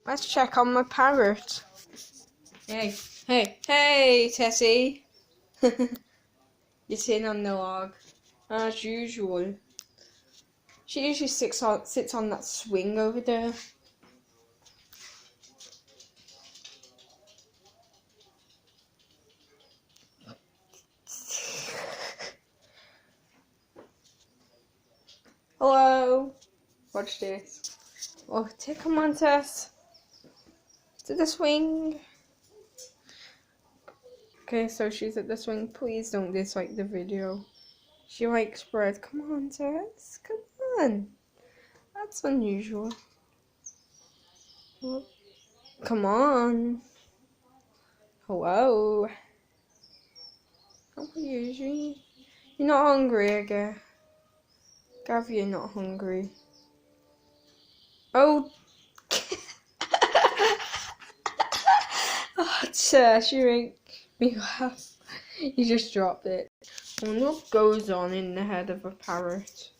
Let's check on my parrot. Hey, Tessy. You're sitting on the log, as usual. She usually sits on that swing over there. Hello. Watch this. Oh, come on, Tess. To the swing. Okay, so she's at the swing. Please don't dislike the video. She likes bread. Come on, Tess. Come on. That's unusual. Oh, come on. Hello. How are you? You're not hungry again. Gav, you're not hungry. Oh. Oh, Tess, you make me laugh. You just dropped it. I wonder what goes on in the head of a parrot.